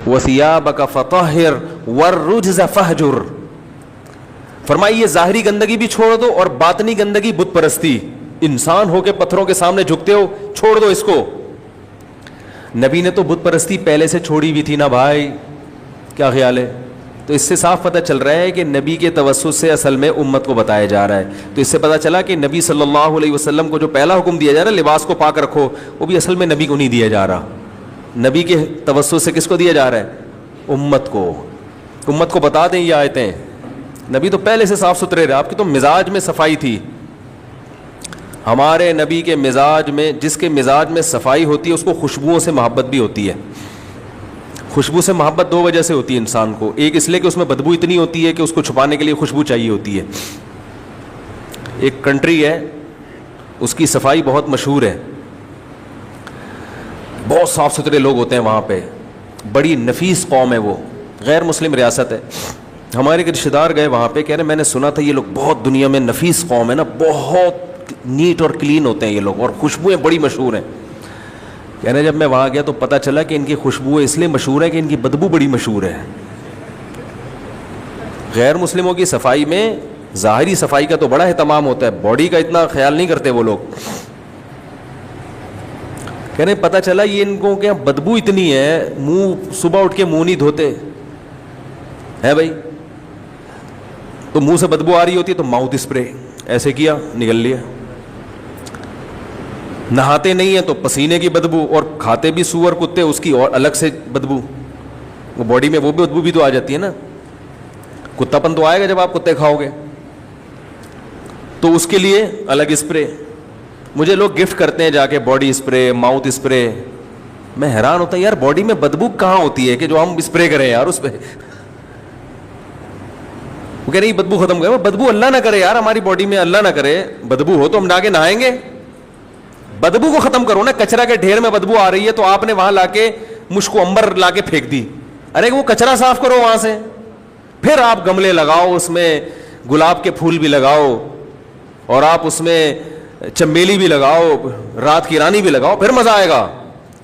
وَثِيَابَكَ فَطَهِّرْ وَالرُّجْزَ فَهْجُرْ. فرمائی یہ ظاہری گندگی بھی چھوڑ دو اور باطنی گندگی بت پرستی. انسان ہو کے پتھروں کے سامنے جھکتے ہو, چھوڑ دو اس کو. نبی نے تو بت پرستی پہلے سے چھوڑی ہوئی تھی نا بھائی, کیا خیال ہے؟ تو اس سے صاف پتہ چل رہا ہے کہ نبی کے توسط سے اصل میں امت کو بتایا جا رہا ہے. تو اس سے پتہ چلا کہ نبی صلی اللہ علیہ وسلم کو جو پہلا حکم دیا جا رہا ہے لباس کو پاک رکھو, وہ بھی اصل میں نبی کو نہیں دیا جا رہا. نبی کے توسط سے کس کو دیا جا رہا ہے؟ امت کو. امت کو بتا دیں یہ آیتیں. نبی تو پہلے سے صاف ستھرے رہے. آپ کی تو مزاج میں صفائی تھی. ہمارے نبی کے مزاج میں, جس کے مزاج میں صفائی ہوتی ہے اس کو خوشبوؤں سے محبت بھی ہوتی ہے. خوشبو سے محبت دو وجہ سے ہوتی ہے انسان کو. ایک اس لیے کہ اس میں بدبو اتنی ہوتی ہے کہ اس کو چھپانے کے لیے خوشبو چاہیے ہوتی ہے. ایک کنٹری ہے اس کی صفائی بہت مشہور ہے, بہت صاف ستھرے لوگ ہوتے ہیں وہاں پہ, بڑی نفیس قوم ہے وہ, غیر مسلم ریاست ہے. ہمارے کے رشتے دار گئے وہاں پہ, کہہ رہے میں نے سنا تھا یہ لوگ بہت دنیا میں نفیس قوم ہے نا, بہت نیٹ اور کلین ہوتے ہیں یہ لوگ, اور خوشبوئیں بڑی مشہور ہیں. کہہ رہے جب میں وہاں گیا تو پتہ چلا کہ ان کی خوشبوئیں اس لیے مشہور ہے کہ ان کی بدبو بڑی مشہور ہے. غیر مسلموں کی صفائی میں ظاہری صفائی کا تو بڑا اہتمام ہوتا ہے, باڈی کا اتنا خیال نہیں کرتے وہ لوگ. کہہ رہے پتہ چلا یہ ان کو کیا بدبو اتنی ہے, منہ صبح اٹھ کے منہ نہیں دھوتے ہے بھائی, تو منہ سے بدبو آ رہی ہوتی ہے تو ماؤتھ اسپرے ایسے کیا نکل لیا. نہاتے نہیں ہیں تو پسینے کی بدبو, اور کھاتے بھی سور کتے اس کی اور الگ سے بدبو. وہ باڈی میں وہ بھی بدبو بھی تو آ جاتی ہے نا, کتا پن تو آئے گا جب آپ کتے کھاؤ گے, تو اس کے لیے الگ اسپرے. مجھے لوگ گفٹ کرتے ہیں جا کے باڈی اسپرے, ماؤتھ اسپرے. میں حیران ہوتا ہوں یار باڈی میں بدبو کہاں ہوتی ہے کہ جو ہم اسپرے کریں یار اس پہ. وہ کہہ رہی بدبو ختم کرے, بدبو اللہ نہ کرے یار ہماری باڈی میں, اللہ نہ کرے بدبو ہو تو ہم جا کے نہائیں گے. بدبو کو ختم کرو نا. کچرا کے ڈھیر میں بدبو آ رہی ہے تو آپ نے وہاں لا کے مشک و عنبر لا کے پھینک دی. ارے وہ کچرا صاف کرو وہاں سے, پھر آپ گملے لگاؤ, اس میں گلاب کے پھول بھی لگاؤ, اور آپ اس میں چمیلی بھی لگاؤ, رات کی رانی بھی لگاؤ, پھر مزہ آئے گا.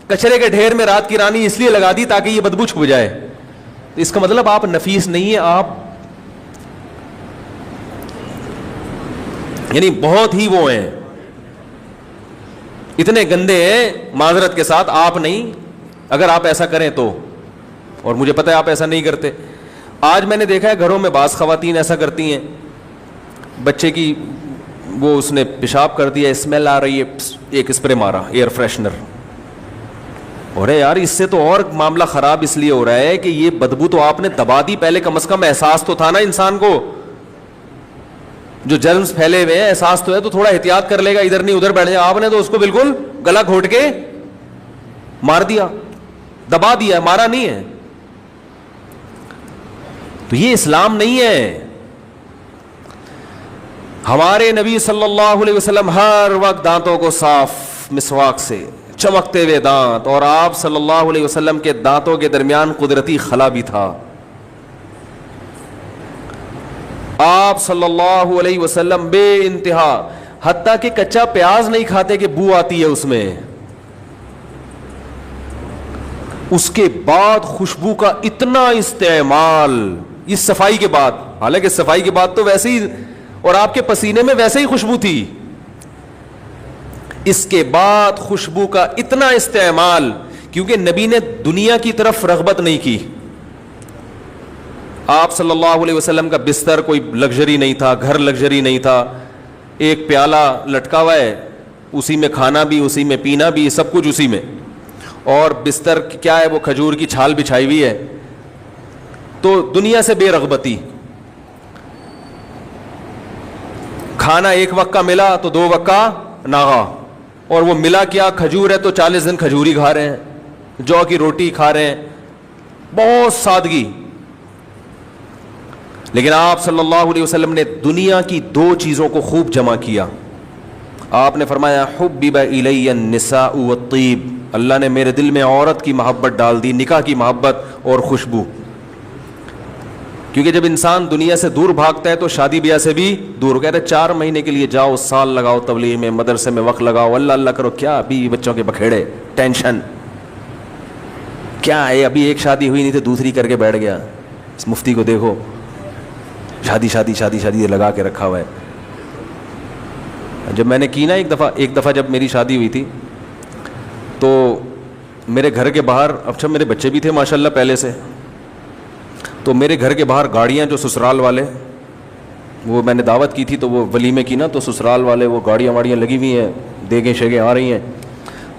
کچرے کے ڈھیر میں رات کی رانی اس لیے لگا دی تاکہ یہ بدبو چھپ جائے. اس کا مطلب آپ نفیس نہیں ہیں, آپ یعنی بہت ہی وہ ہیں, اتنے گندے ہیں معذرت کے ساتھ. آپ نہیں, اگر آپ ایسا کریں تو, اور مجھے پتہ ہے آپ ایسا نہیں کرتے. آج میں نے دیکھا ہے گھروں میں بعض خواتین ایسا کرتی ہیں, بچے کی وہ اس نے پیشاب کر دیا, اسمیل آ رہی ہے, ایک اسپرے مارا ایئر فریشنر. اور یار اس سے تو اور معاملہ خراب اس لیے ہو رہا ہے کہ یہ بدبو تو آپ نے دبا دی, پہلے کم از کم احساس تو تھا نا انسان کو. جو جرمز پھیلے ہوئے ہیں احساس تو ہے, تو تھوڑا احتیاط کر لے گا, ادھر نہیں ادھر بیٹھ جائے. آپ نے تو اس کو بالکل گلا گھونٹ کے مار دیا, دبا دیا, مارا نہیں ہے. تو یہ اسلام نہیں ہے. ہمارے نبی صلی اللہ علیہ وسلم ہر وقت دانتوں کو صاف مسواک سے, چمکتے ہوئے دانت, اور آپ صلی اللہ علیہ وسلم کے دانتوں کے درمیان قدرتی خلا بھی تھا. آپ صلی اللہ علیہ وسلم بے انتہا, حتیٰ کہ کچا پیاز نہیں کھاتے کہ بو آتی ہے اس میں. اس کے بعد خوشبو کا اتنا استعمال, اس صفائی کے بعد, حالانکہ صفائی کے بعد تو ویسے ہی, اور آپ کے پسینے میں ویسے ہی خوشبو تھی, اس کے بعد خوشبو کا اتنا استعمال, کیونکہ نبی نے دنیا کی طرف رغبت نہیں کی. آپ صلی اللہ علیہ وسلم کا بستر کوئی لگژری نہیں تھا, گھر لگژری نہیں تھا, ایک پیالہ لٹکا ہوا ہے, اسی میں کھانا بھی, اسی میں پینا بھی, سب کچھ اسی میں. اور بستر کیا ہے, وہ کھجور کی چھال بچھائی ہوئی ہے. تو دنیا سے بے رغبتی. کھانا ایک وقت کا ملا تو 2 وقت کا ناغا, اور وہ ملا کیا, کھجور ہے تو 40 دن کھجوری کھا رہے ہیں, جو کی روٹی کھا رہے ہیں, بہت سادگی. لیکن آپ صلی اللہ علیہ وسلم نے دنیا کی 2 چیزوں کو خوب جمع کیا. آپ نے فرمایا حبب الی النساء والطیب, اللہ نے میرے دل میں عورت کی محبت ڈال دی, نکاح کی محبت اور خوشبو. کیونکہ جب انسان دنیا سے دور بھاگتا ہے تو شادی بیاہ سے بھی دور. کہہ رہے 4 مہینے کے لیے جاؤ, سال لگاؤ تبلیغ میں, مدرسے میں وقت لگاؤ, اللہ اللہ کرو, کیا بیوی بچوں کے بکھیڑے, ٹینشن. کیا ہے, ابھی ایک شادی ہوئی نہیں تو دوسری کر کے بیٹھ گیا. اس مفتی کو دیکھو, شادی شادی شادی شادی لگا کے رکھا ہوا ہے. جب میں نے کی نا ایک دفعہ جب میری شادی ہوئی تھی تو میرے گھر کے باہر, اچھا میرے بچے بھی تھے ماشاءاللہ پہلے سے, تو میرے گھر کے باہر گاڑیاں جو سسرال والے, وہ میں نے دعوت کی تھی تو وہ ولیمے کی نا, تو سسرال والے وہ گاڑیاں واڑیاں لگی ہوئی ہیں, دیگیں شیگیں آ رہی ہیں.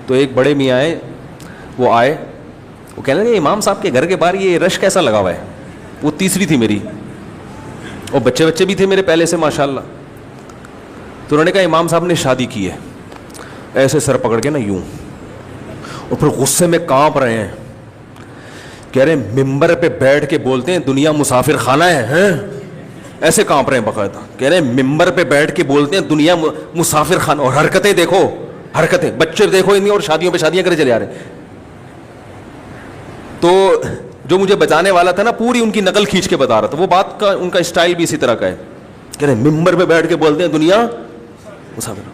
تو ایک بڑے میاں آئے, وہ آئے, وہ کہنے لگے امام صاحب کے گھر کے باہر یہ رش کیسا لگا ہوا ہے. وہ تیسری تھی میری, اور بچے بھی تھے میرے پہلے سے ماشاءاللہ. تو انہوں نے کہا امام صاحب نے شادی کی ہے. ایسے سر پکڑ کے نا یوں, اور پھر غصے میں کانپ رہے ہیں, کہہ رہے ہیں ممبر پہ بیٹھ کے بولتے ہیں دنیا مسافر خانہ ہے. ایسے کانپ رہے ہیں باقاعدہ, کہہ رہے ہیں ممبر پہ بیٹھ کے بولتے ہیں دنیا مسافر خانہ. اور حرکتیں دیکھو, حرکتیں, بچے دیکھو ان کی, اور شادیوں پہ شادیاں کرے چلے جا رہے ہیں. تو جو مجھے بچانے والا تھا نا, پوری ان کی نقل کھینچ کے بتا رہا تھا. وہ بات کا ان کا اسٹائل بھی اسی طرح کا ہے, کہہ رہے ہیں ممبر پہ بیٹھ کے بولتے ہیں دنیا مسافر.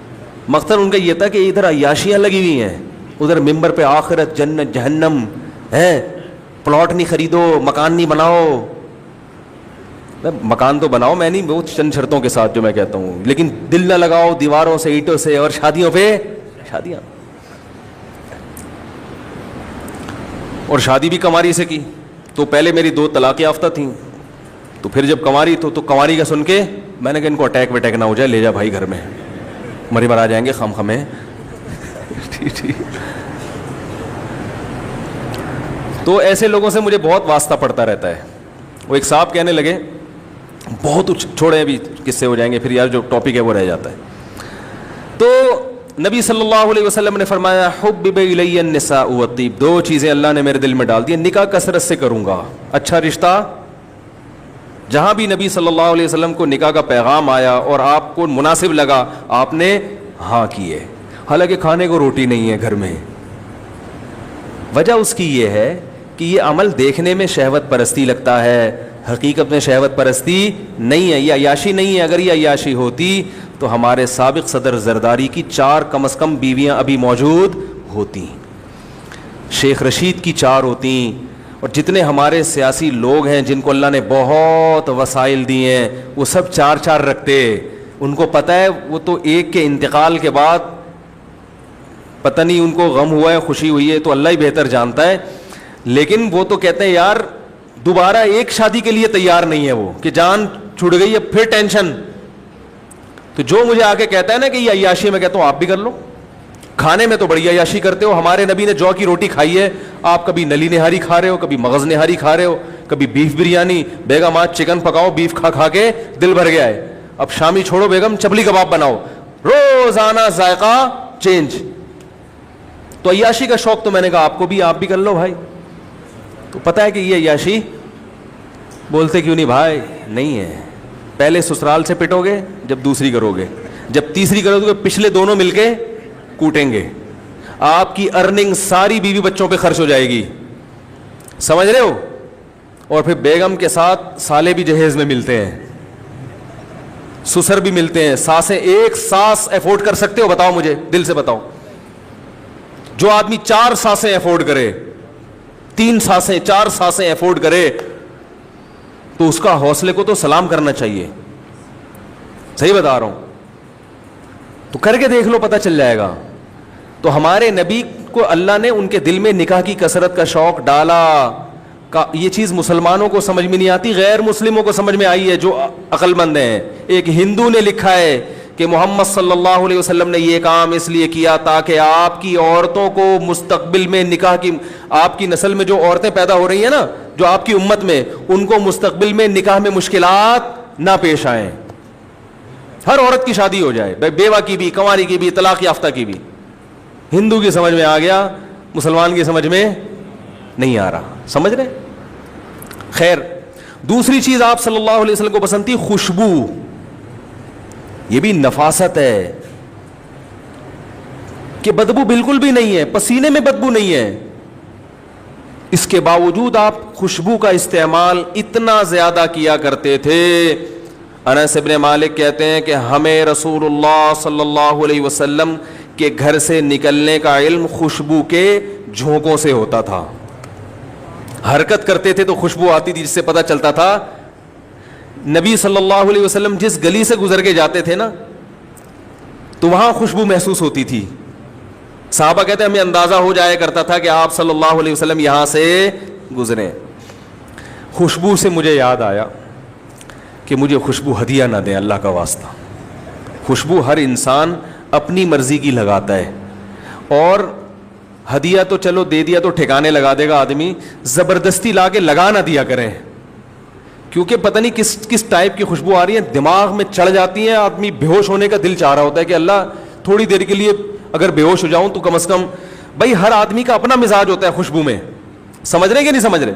مقصد ان کا یہ تھا کہ ادھر عیاشیاں لگی ہوئی ہیں, ادھر ممبر پہ آخرت جنت جہنم ہے. پلاٹ نہیں خریدو, مکان نہیں بناؤ. مکان تو بناؤ, میں نہیں, وہ چند شرطوں کے ساتھ جو میں کہتا ہوں, لیکن دل نہ لگاؤ دیواروں سے اینٹوں سے, اور شادیوں پہ شادیاں. اور شادی بھی کنواری سے کی. تو پہلے میری 2 طلاق یافتہ تھیں, تو پھر جب کنواری تو کنواری کا سن کے میں نے کہا ان کو اٹیک وٹیک نہ ہو جائے, لے جا بھائی گھر میں, مری مرا جائیں گے خم خمیں. تو ایسے لوگوں سے مجھے بہت واسطہ پڑتا رہتا ہے. وہ ایک صاحب کہنے لگے, بہت چھوڑے ابھی قصے ہو جائیں گے پھر یار, جو ٹاپک ہے وہ رہ جاتا ہے. تو نبی صلی اللہ علیہ وسلم نے فرمایا حبب الی النساء والطیب, 2 چیزیں اللہ نے میرے دل میں ڈال دی, نکاح کثرت سے کروں گا, اچھا رشتہ. جہاں بھی نبی صلی اللہ علیہ وسلم کو نکاح کا پیغام آیا اور آپ کو مناسب لگا, آپ نے ہاں کیے. حالانکہ کھانے کو روٹی نہیں ہے گھر میں. وجہ اس کی یہ ہے کہ یہ عمل دیکھنے میں شہوت پرستی لگتا ہے, حقیقت میں شہوت پرستی نہیں ہے, یہ عیاشی نہیں ہے. اگر یہ عیاشی ہوتی تو ہمارے سابق صدر زرداری کی 4 کم از کم بیویاں ابھی موجود ہوتی, شیخ رشید کی 4 ہوتی, اور جتنے ہمارے سیاسی لوگ ہیں جن کو اللہ نے بہت وسائل دیے ہیں, وہ سب 4 رکھتے. ان کو پتہ ہے وہ تو ایک کے انتقال کے بعد پتہ نہیں ان کو غم ہوا ہے خوشی ہوئی ہے, تو اللہ ہی بہتر جانتا ہے. لیکن وہ تو کہتے ہیں یار دوبارہ ایک شادی کے لیے تیار نہیں ہے وہ, کہ جان چھوٹ گئی ہے پھر ٹینشن. تو جو مجھے آ کے کہتا ہے نا کہ یہ عیاشی, میں کہتا ہوں آپ بھی کر لو. کھانے میں تو بڑی عیاشی کرتے ہو, ہمارے نبی نے جو کی روٹی کھائی ہے, آپ کبھی نلی نہاری کھا رہے ہو, کبھی مغز نہاری کھا رہے ہو, کبھی بیف بریانی. بیگم آج چکن پکاؤ, بیف کھا کے دل بھر گیا ہے, اب شامی چھوڑو بیگم چپلی کباب بناؤ, روزانہ ذائقہ چینج. تو عیاشی کا شوق تو میں نے کہا آپ کو بھی, آپ بھی کر لو بھائی. تو پتہ ہے کہ یہ عیاشی بولتے کیوں نہیں بھائی, نہیں ہے. پہلے سسرال سے پٹو گے جب دوسری کرو گے, جب تیسری کرو گے پچھلے دونوں مل کے کوٹیں گے. آپ کی ارننگ ساری بیوی بچوں پہ خرچ ہو جائے گی, سمجھ رہے ہو. اور پھر بیگم کے ساتھ سالے بھی جہیز میں ملتے ہیں, سسر بھی ملتے ہیں, ساسیں. ایک ساس افورڈ کر سکتے ہو بتاؤ مجھے, دل سے بتاؤ. جو آدمی 4 ساسیں افورڈ کرے, 3 ساسیں 4 ساسیں افورڈ کرے, تو اس کا حوصلے کو تو سلام کرنا چاہیے. صحیح بتا رہا ہوں, تو کر کے دیکھ لو پتہ چل جائے گا. تو ہمارے نبی کو اللہ نے ان کے دل میں نکاح کی کثرت کا شوق ڈالا. یہ چیز مسلمانوں کو سمجھ میں نہیں آتی, غیر مسلموں کو سمجھ میں آئی ہے جو عقل مند ہیں. ایک ہندو نے لکھا ہے کہ محمد صلی اللہ علیہ وسلم نے یہ کام اس لیے کیا تاکہ آپ کی عورتوں کو مستقبل میں نکاح کی, آپ کی نسل میں جو عورتیں پیدا ہو رہی ہیں نا, جو آپ کی امت میں, ان کو مستقبل میں نکاح میں مشکلات نہ پیش آئیں. ہر عورت کی شادی ہو جائے, بیوہ کی بھی, کنواری کی بھی, طلاق یافتہ کی بھی. ہندو کی سمجھ میں آ گیا, مسلمان کی سمجھ میں نہیں آ رہا. سمجھ رہے؟ خیر, دوسری چیز آپ صلی اللہ علیہ وسلم کو پسند تھی خوشبو. یہ بھی نفاست ہے کہ بدبو بالکل بھی نہیں ہے, پسینے میں بدبو نہیں ہے. اس کے باوجود آپ خوشبو کا استعمال اتنا زیادہ کیا کرتے تھے. انس ابن مالک کہتے ہیں کہ ہمیں رسول اللہ صلی اللہ علیہ وسلم کے گھر سے نکلنے کا علم خوشبو کے جھونکوں سے ہوتا تھا. حرکت کرتے تھے تو خوشبو آتی تھی جس سے پتہ چلتا تھا نبی صلی اللہ علیہ وسلم جس گلی سے گزر کے جاتے تھے نا تو وہاں خوشبو محسوس ہوتی تھی. صحابہ کہتے ہیں ہمیں اندازہ ہو جایا کرتا تھا کہ آپ صلی اللہ علیہ وسلم یہاں سے گزرے. خوشبو سے مجھے یاد آیا کہ مجھے خوشبو ہدیہ نہ دیں اللہ کا واسطہ. خوشبو ہر انسان اپنی مرضی کی لگاتا ہے, اور ہدیہ تو چلو دے دیا تو ٹھکانے لگا دے گا آدمی, زبردستی لا کے لگا نہ دیا کریں, کیونکہ پتہ نہیں کس ٹائپ کی خوشبو آ رہی ہے, دماغ میں چڑھ جاتی ہے, آدمی بے ہوش ہونے کا دل چاہ رہا ہوتا ہے کہ اللہ تھوڑی دیر کے لیے اگر بے ہوش ہو جاؤں تو کم از کم. بھائی ہر آدمی کا اپنا مزاج ہوتا ہے خوشبو میں, سمجھ رہے کہ نہیں سمجھ رہے؟